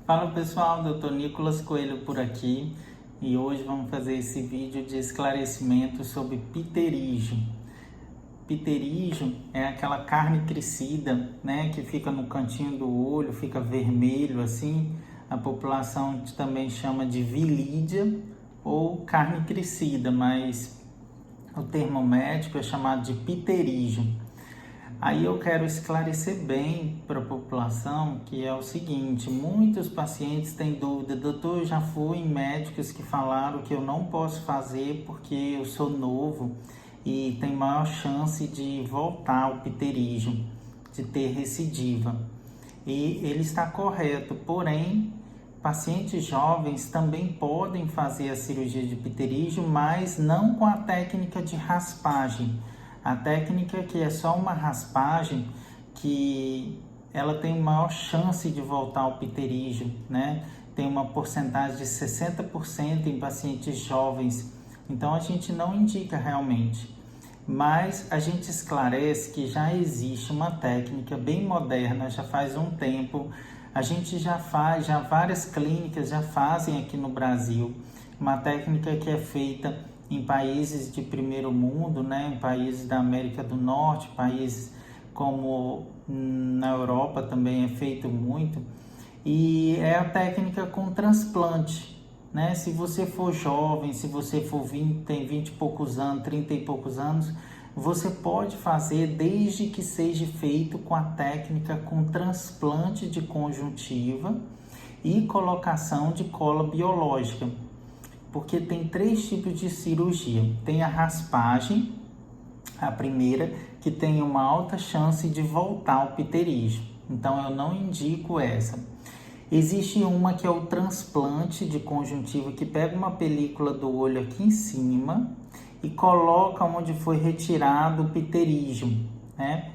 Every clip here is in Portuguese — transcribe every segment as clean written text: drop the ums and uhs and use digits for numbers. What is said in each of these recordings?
Fala pessoal, Dr. Nicolas Coelho por aqui e hoje vamos fazer esse vídeo de esclarecimento sobre pterígio. Pterígio é aquela carne crescida, né, que fica no cantinho do olho, fica vermelho assim. A população também chama de vilídia ou carne crescida, mas o termo médico é chamado de pterígio. Aí eu quero esclarecer bem para a população que é o seguinte: muitos pacientes têm dúvida, doutor, eu já fui em médicos que falaram que eu não posso fazer porque eu sou novo e tem maior chance de voltar o pterígio, de ter recidiva. E ele está correto, porém, pacientes jovens também podem fazer a cirurgia de pterígio, mas não com a técnica de raspagem. A técnica que é só uma raspagem, que ela tem maior chance de voltar ao pterígio, né? Tem uma porcentagem de 60% em pacientes jovens. Então a gente não indica realmente. Mas a gente esclarece que já existe uma técnica bem moderna, já faz um tempo. A gente já várias clínicas já fazem aqui no Brasil, uma técnica que é feita em países de primeiro mundo, né, em países da América do Norte, países como na Europa também é feito muito, e é a técnica com transplante, né? Se você for jovem, se você for tem 20 e poucos anos, 30 e poucos anos, você pode fazer desde que seja feito com a técnica com transplante de conjuntiva e colocação de cola biológica. Porque tem 3 tipos de cirurgia. Tem a raspagem, a primeira, que tem uma alta chance de voltar ao pterígio. Então eu não indico essa. Existe uma que é o transplante de conjuntiva, que pega uma película do olho aqui em cima e coloca onde foi retirado o pterígio, né?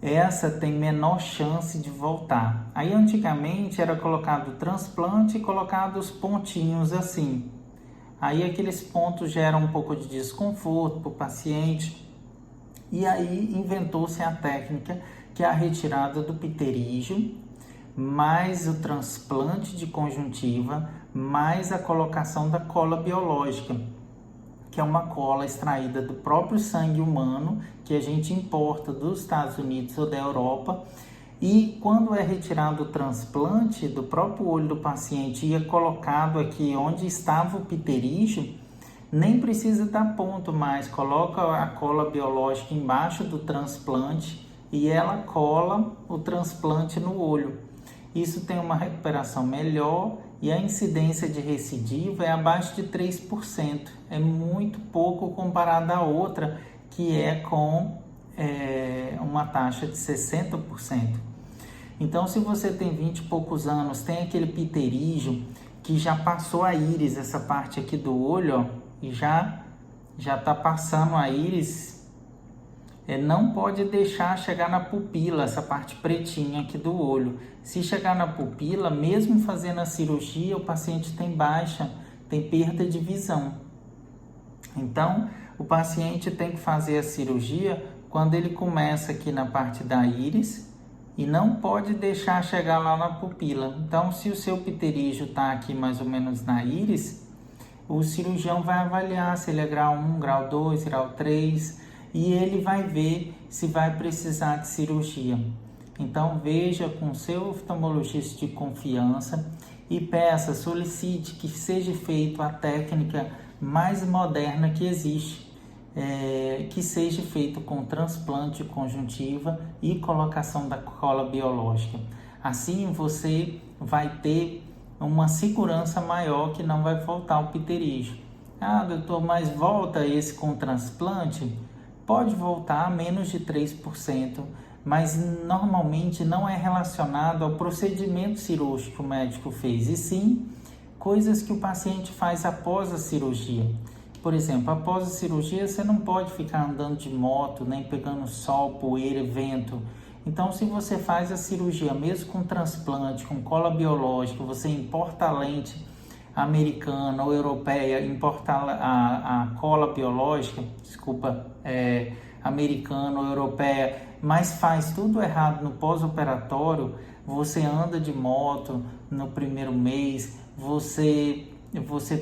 Essa tem menor chance de voltar. Aí antigamente era colocado o transplante e colocado os pontinhos assim. Aí aqueles pontos geram um pouco de desconforto para o paciente. E aí inventou-se a técnica que é a retirada do pterígio, mais o transplante de conjuntiva, mais a colocação da cola biológica, que é uma cola extraída do próprio sangue humano, que a gente importa dos Estados Unidos ou da Europa. E quando é retirado o transplante do próprio olho do paciente e é colocado aqui onde estava o pterígio, nem precisa dar ponto mais, coloca a cola biológica embaixo do transplante e ela cola o transplante no olho. Isso tem uma recuperação melhor e a incidência de recidiva é abaixo de 3%. É muito pouco comparado à outra, que é com uma taxa de 60%. Então, se você tem 20 e poucos anos, tem aquele pterígio que já passou a íris, essa parte aqui do olho, ó, e já está passando a íris, não pode deixar chegar na pupila, essa parte pretinha aqui do olho. Se chegar na pupila, mesmo fazendo a cirurgia, o paciente tem perda de visão. Então, o paciente tem que fazer a cirurgia quando ele começa aqui na parte da íris e não pode deixar chegar lá na pupila. Então, se o seu pterígio está aqui mais ou menos na íris, o cirurgião vai avaliar se ele é grau 1, grau 2, grau 3, e ele vai ver se vai precisar de cirurgia. Então veja com seu oftalmologista de confiança e solicite que seja feita a técnica mais moderna que existe, que seja feito com transplante de conjuntiva e colocação da cola biológica. Assim você vai ter uma segurança maior que não vai voltar o pterígio. Ah, doutor, mas volta esse com transplante? Pode voltar a menos de 3%, mas normalmente não é relacionado ao procedimento cirúrgico que o médico fez, e sim coisas que o paciente faz após a cirurgia. Por exemplo, após a cirurgia você não pode ficar andando de moto, nem pegando sol, poeira, vento. Então, se você faz a cirurgia, mesmo com transplante, com cola biológica, você importa a lente americana ou europeia, importar a cola biológica, americana ou europeia, mas faz tudo errado no pós-operatório, você anda de moto no primeiro mês, você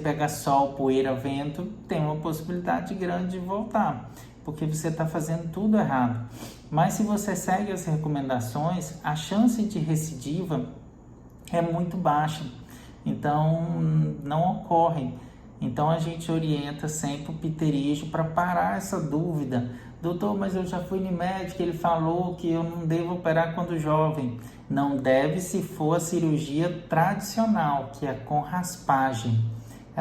pega sol, poeira, vento, tem uma possibilidade grande de voltar, porque você está fazendo tudo errado. Mas se você segue as recomendações, a chance de recidiva é muito baixa, então não ocorre. Então a gente orienta sempre o pterígio para parar essa dúvida. Doutor, mas eu já fui no médico, ele falou que eu não devo operar quando jovem. Não deve se for a cirurgia tradicional, que é com raspagem. É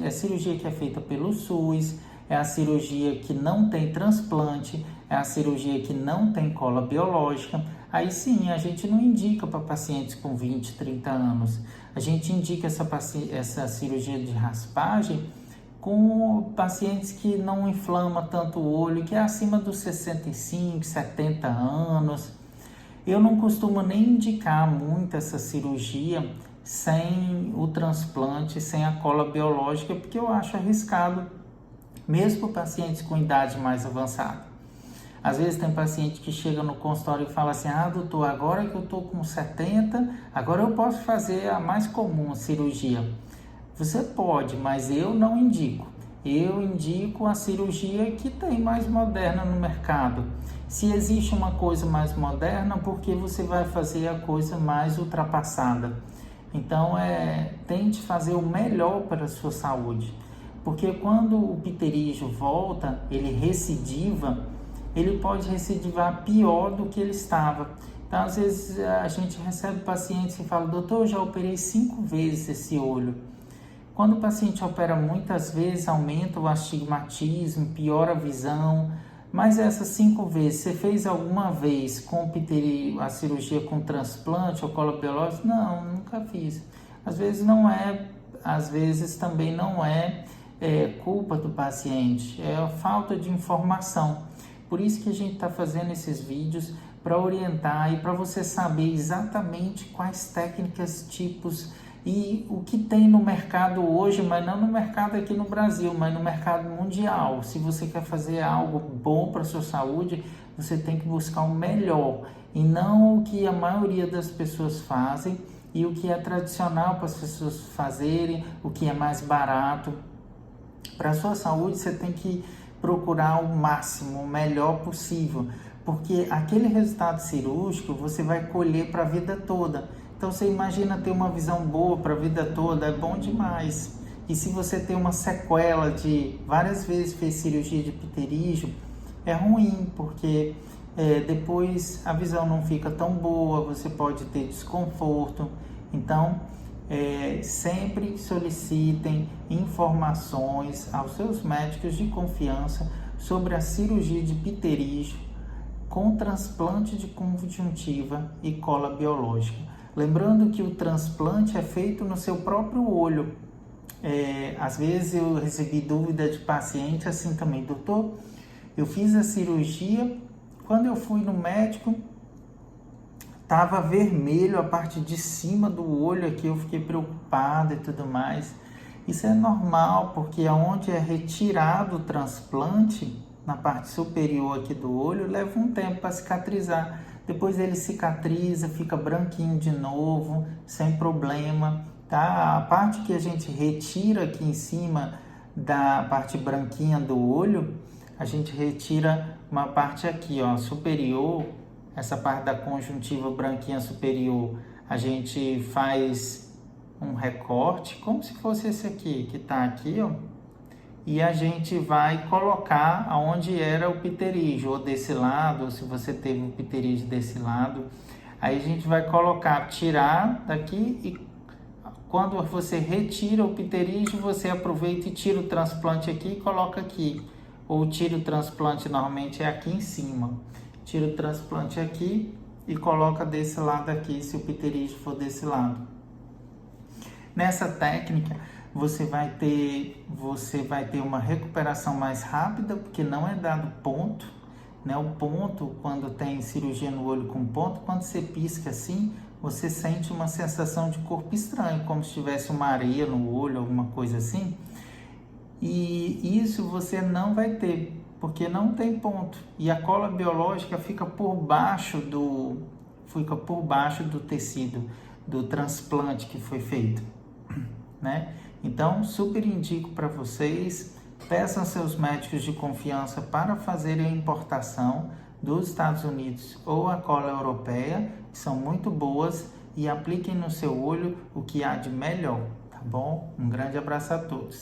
a cirurgia que é feita pelo SUS, é a cirurgia que não tem transplante, é a cirurgia que não tem cola biológica. Aí sim, a gente não indica para pacientes com 20, 30 anos. A gente indica essa cirurgia de raspagem com pacientes que não inflamam tanto o olho, que é acima dos 65, 70 anos. Eu não costumo nem indicar muito essa cirurgia sem o transplante, sem a cola biológica, porque eu acho arriscado, mesmo pacientes com idade mais avançada. Às vezes tem paciente que chega no consultório e fala assim: ah, doutor, agora que eu estou com 70, agora eu posso fazer a mais comum, a cirurgia. Você pode, mas eu não indico. Eu indico a cirurgia que tem mais moderna no mercado. Se existe uma coisa mais moderna, por que você vai fazer a coisa mais ultrapassada? Então, tente fazer o melhor para a sua saúde. Porque quando o pterígio volta, ele recidiva, ele pode recidivar pior do que ele estava. Então, às vezes, a gente recebe pacientes que falam: doutor, eu já operei 5 vezes esse olho. Quando o paciente opera muitas vezes, aumenta o astigmatismo, piora a visão. Mas essas 5 vezes, você fez alguma vez com a cirurgia com transplante ou cola biológica? Não, nunca fiz. Às vezes não é, às vezes também não é culpa do paciente, é a falta de informação. Por isso que a gente está fazendo esses vídeos para orientar e para você saber exatamente quais técnicas, tipos e o que tem no mercado hoje, mas não no mercado aqui no Brasil, mas no mercado mundial. Se você quer fazer algo bom para a sua saúde, você tem que buscar o melhor e não o que a maioria das pessoas fazem e o que é tradicional para as pessoas fazerem, o que é mais barato. Para a sua saúde, você tem que procurar o máximo, o melhor possível, porque aquele resultado cirúrgico você vai colher para a vida toda. Então você imagina ter uma visão boa para a vida toda, é bom demais. E se você tem uma sequela de várias vezes fez cirurgia de pterígio, é ruim, porque depois a visão não fica tão boa, você pode ter desconforto. Então, sempre solicitem informações aos seus médicos de confiança sobre a cirurgia de pterígio com transplante de conjuntiva e cola biológica. Lembrando que o transplante é feito no seu próprio olho. Às vezes eu recebi dúvida de paciente assim também: doutor, eu fiz a cirurgia, quando eu fui no médico, estava vermelho a parte de cima do olho aqui, eu fiquei preocupado e tudo mais. Isso é normal, porque onde é retirado o transplante, na parte superior aqui do olho, leva um tempo para cicatrizar. Depois ele cicatriza, fica branquinho de novo, sem problema, tá? A parte que a gente retira aqui em cima da parte branquinha do olho, a gente retira uma parte aqui, ó, superior, essa parte da conjuntiva branquinha superior, a gente faz um recorte, como se fosse esse aqui, que tá aqui, ó, e a gente vai colocar aonde era o pterígio, ou desse lado, ou se você teve um pterígio desse lado, aí a gente vai colocar, tirar daqui, e quando você retira o pterígio, você aproveita e tira o transplante aqui e coloca aqui, ou tira o transplante, normalmente é aqui em cima, tira o transplante aqui e coloca desse lado aqui, se o pterígio for desse lado. Nessa técnica, você vai ter uma recuperação mais rápida, porque não é dado ponto, né? O ponto, quando tem cirurgia no olho com ponto, quando você pisca assim, você sente uma sensação de corpo estranho, como se tivesse uma areia no olho, alguma coisa assim. E isso você não vai ter, porque não tem ponto. E a cola biológica fica por baixo fica por baixo do tecido do transplante que foi feito, né? Então, super indico para vocês, peçam seus médicos de confiança para fazerem a importação dos Estados Unidos ou a cola europeia, que são muito boas, e apliquem no seu olho o que há de melhor, tá bom? Um grande abraço a todos.